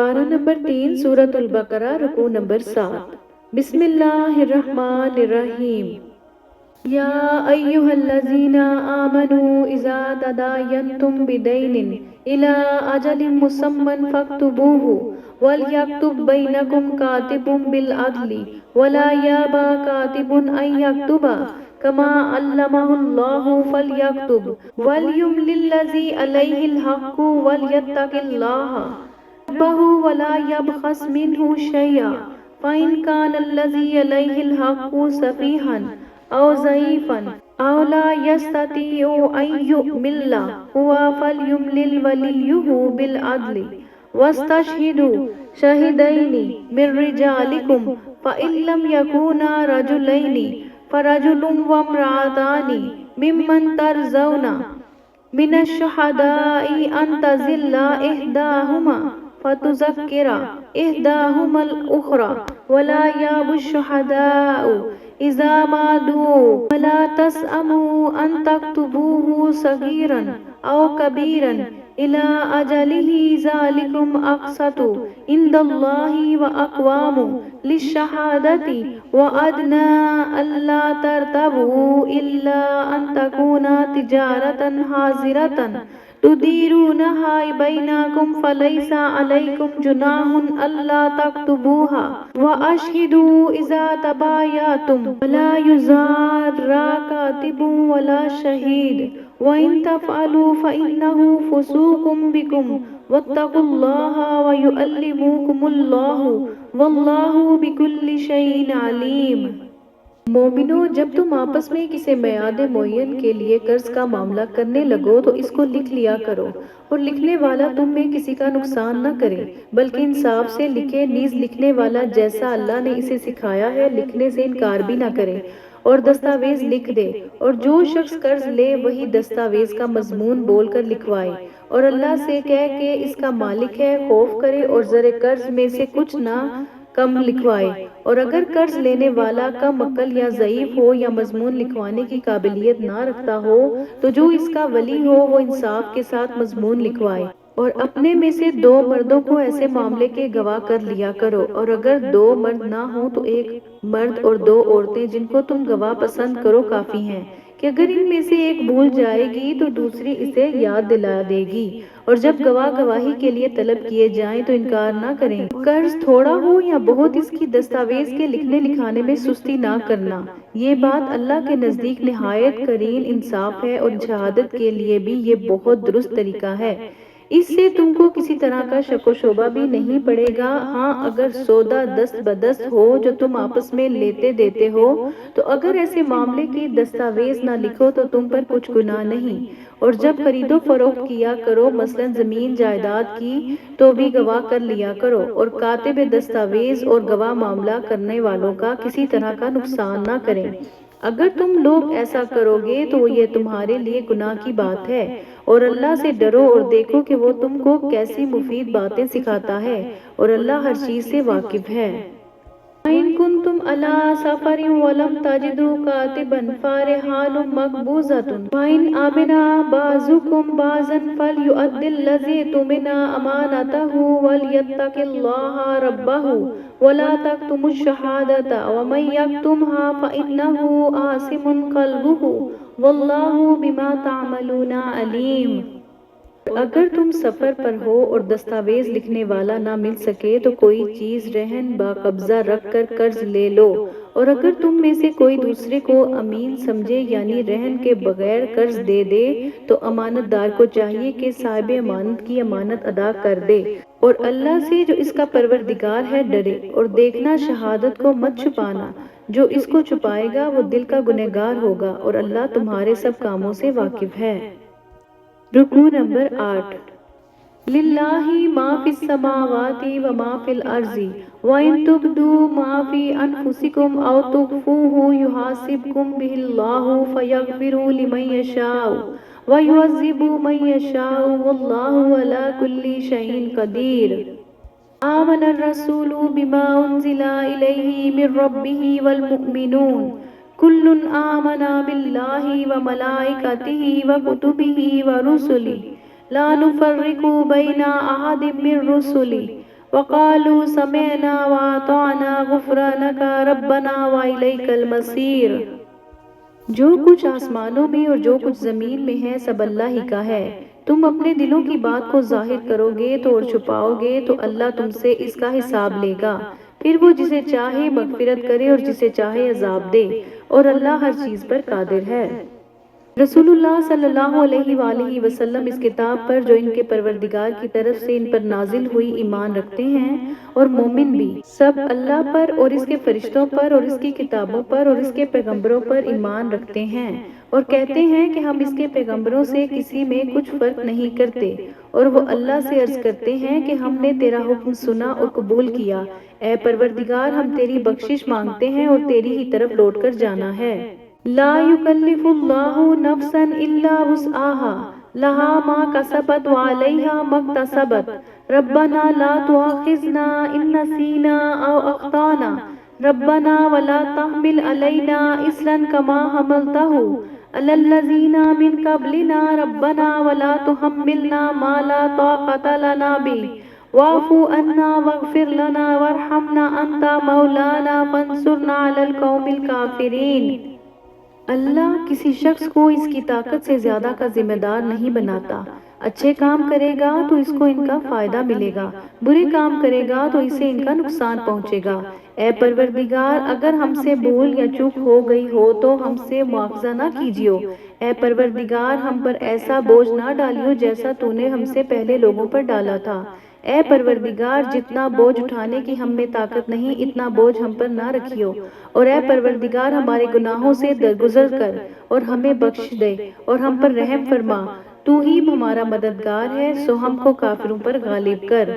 پارہ نمبر 3 سورۃ البقرہ رکوع نمبر 7۔ بسم اللہ الرحمن الرحیم۔ یا ایہا الذین آمنوا اذا تداینتم بدین الی اجل مسمى فاکتبوہ ولیکتب بینکم کاتب بالعدل ولا یابا کاتب ان یکتب کما علمہ اللہ فلیکتب ولیملل الذی علیہ الحق ولیتق اللہ ربہ ولا یبخس منہ شیئا فإن كان الذي عليه الحق سفیہا او ضعیفا او لا يستطيع ان يؤمل هو فليملل وليه بالعدل واستشهدوا شاهدين من رجالكم فإن لم يكونا رجلين فرجل وامرأتان ممن ترضون من الشهداء أن تضل إحداهما فتذكر إحداهما الأخرى ولا يأبى الشهداء إذا ما دعوا ولا تسأموا أن تكتبوه صغيرا أو كبيرا إلى أجله ذلكم أقسط عند الله وأقوام للشهادة وأدنى ألا ترتابوا إلا أن تكون تجارة حاضرة تديرونها بينكم فليس عليكم جناح ألا تكتبوها وأشهدوا إذا تبايعتم ولا يضار كاتب ولا شهيد وإن تفعلوا فإنه فسوق بكم واتقوا الله ويعلمكم الله والله بكل شيء عليم۔ مومنو، جب تم آپس میں کسی میعاد معین کے لیے قرض کا معاملہ کرنے لگو تو اس کو لکھ لیا کرو، اور لکھنے والا تم میں کسی کا نقصان نہ کرے بلکہ انصاف سے لکھے، نیز لکھنے والا جیسا اللہ نے اسے سکھایا ہے لکھنے سے انکار بھی نہ کرے، اور دستاویز لکھ دے، اور جو شخص قرض لے وہی دستاویز کا مضمون بول کر لکھوائے، اور اللہ سے کہہ کہ اس کا مالک ہے خوف کرے، اور زر قرض میں سے کچھ نہ کم لکھوائے، اور اگر قرض لینے والا کم عقل یا ضعیف ہو یا مضمون لکھوانے کی قابلیت نہ رکھتا ہو تو جو اس کا ولی ہو وہ انصاف کے ساتھ مضمون لکھوائے، اور اپنے میں سے 2 مردوں کو ایسے معاملے کے گواہ کر لیا کرو، اور اگر 2 مرد نہ ہوں تو 1 مرد اور 2 عورتیں جن کو تم گواہ پسند کرو کافی ہیں، کہ اگر ان میں سے ایک بھول جائے گی تو دوسری اسے یاد دلا دے گی، اور جب گواہ گواہی کے لیے طلب کیے جائیں تو انکار نہ کریں۔ قرض تھوڑا ہو یا بہت اس کی دستاویز کے لکھنے لکھانے میں سستی نہ کرنا، یہ بات اللہ کے نزدیک نہایت قرین انصاف ہے، اور شہادت کے لیے بھی یہ بہت درست طریقہ ہے، اس سے تم کو کسی طرح کا شک و شبہ بھی نہیں پڑے گا۔ ہاں، اگر سودا دست بدست ہو جو تم آپس میں لیتے دیتے ہو تو اگر ایسے معاملے کی دستاویز نہ لکھو تو تم پر کچھ گناہ نہیں، اور جب خرید و فروخت کیا کرو مثلا زمین جائیداد کی تو بھی گواہ کر لیا کرو، اور کاتب دستاویز اور گواہ معاملہ کرنے والوں کا کسی طرح کا نقصان نہ کریں۔ اگر تم لوگ ایسا کرو گے تو یہ تمہارے لیے گناہ کی بات ہے، اور اللہ سے ڈرو اور دیکھو کہ وہ تم کو کیسی مفید باتیں سکھاتا ہے، اور اللہ ہر چیز سے واقف ہے۔ وَإِن كُنتُمْ عَلَى سَفَرٍ وَلَمْ تَجِدُوا كَاتِبًا فَرِهَانٌ مَّقْبُوضَةٌ وَإِنْ أَمِنَ بَعْضُكُمْ بَعْضًا فَلْيُؤَدِّ الَّذِي اؤْتُمِنَ أَمَانَتَهُ وَلْيَتَّقِ اللَّهَ رَبَّهُ وَلَا تَكْتُمُوا الشَّهَادَةَ وَمَن يَكْتُمْهَا فَإِنَّهُ آثِمٌ قَلْبُهُ وَاللَّهُ بِمَا تَعْمَلُونَ عَلِيمٌ۔ اگر تم سفر پر ہو اور دستاویز لکھنے والا نہ مل سکے تو کوئی چیز رہن با قبضہ رکھ کر قرض لے لو، اور اگر تم میں سے کوئی دوسرے کو امین سمجھے یعنی رہن کے بغیر قرض دے دے تو امانت دار کو چاہیے کہ صاحب امانت کی امانت ادا کر دے، اور اللہ سے جو اس کا پروردگار ہے ڈرے، اور دیکھنا شہادت کو مت چھپانا، جو اس کو چھپائے گا وہ دل کا گنہگار ہوگا، اور اللہ تمہارے سب کاموں سے واقف ہے۔ رکوع نمبر 8۔ للہ ما فی السماوات و ما فی الارض وان تبدوا ما فی انفسکم او تخفوہ یحاسبکم بہ اللہ فیغفر لمن یشاء ویعذب من یشاء واللہ علی کل شیء قدیر۔ آمن الرسول بما انزل الیہ من ربہ والمؤمنون کل آمن باللہ وملائکتہ وکتبہ ورسلہ لا نفرق بین احد من رسلہ وقالوا سمعنا واطعنا غفرانک ربنا والیک المصیر۔ جو کچھ آسمانوں میں اور جو کچھ زمین میں ہے سب اللہ ہی کا ہے۔ تم اپنے دلوں کی بات کو ظاہر کرو گے تو اور چھپاؤ گے تو اللہ تم سے اس کا حساب لے گا، پھر وہ جسے چاہے مغفرت کرے اور جسے چاہے عذاب دے، اور اللہ ہر چیز پر قادر ہے۔ رسول اللہ صلی اللہ علیہ وآلہ وسلم اس کتاب پر جو ان کے پروردگار کی طرف سے ان پر نازل ہوئی ایمان رکھتے ہیں، اور مومن بھی سب اللہ پر اور اس کے فرشتوں پر اور اس کی کتابوں پر اور اس کے پیغمبروں پر ایمان رکھتے ہیں، اور کہتے ہیں کہ ہم اس کے پیغمبروں سے کسی میں کچھ فرق نہیں کرتے، اور وہ اللہ سے عرض کرتے ہیں کہ ہم نے تیرا حکم سنا اور قبول کیا، اے پروردگار ہم تیری بخشش مانگتے ہیں اور تیری ہی طرف لوٹ کر جانا ہے۔ لا يكلف الله نفسا الا وسعها لها ما كسبت وعليها ما اكتسبت ربنا لا تؤاخذنا ان نسينا او اخطانا ربنا ولا تحمل علينا اصرا كما حملته على الذين من قبلنا ربنا ولا تحملنا ما لا طاقة لنا به واعف عنا واغفر لنا وارحمنا انت مولانا فانصرنا على القوم الكافرين۔ اللہ کسی شخص کو اس کی طاقت سے زیادہ کا ذمہ دار نہیں بناتا۔ اچھے کام کرے گا تو اس کو ان کا فائدہ ملے گا، برے کام کرے گا تو اسے ان کا نقصان پہنچے گا۔ اے پروردگار اگر ہم سے بھول یا چوک ہو گئی ہو تو ہم سے مواخذہ نہ کیجیو۔ اے پروردگار ہم پر ایسا بوجھ نہ ڈالیو جیسا تو نے ہم سے پہلے لوگوں پر ڈالا تھا۔ اے پروردگار جتنا بوجھ اٹھانے کی ہم میں طاقت نہیں اتنا بوجھ ہم پر نہ رکھیو، اور اے پروردگار ہمارے گناہوں سے درگزر کر اور ہمیں بخش دے اور ہم پر رحم فرما، تو ہی ہمارا مددگار ہے، سو ہم کو کافروں پر غالب کر۔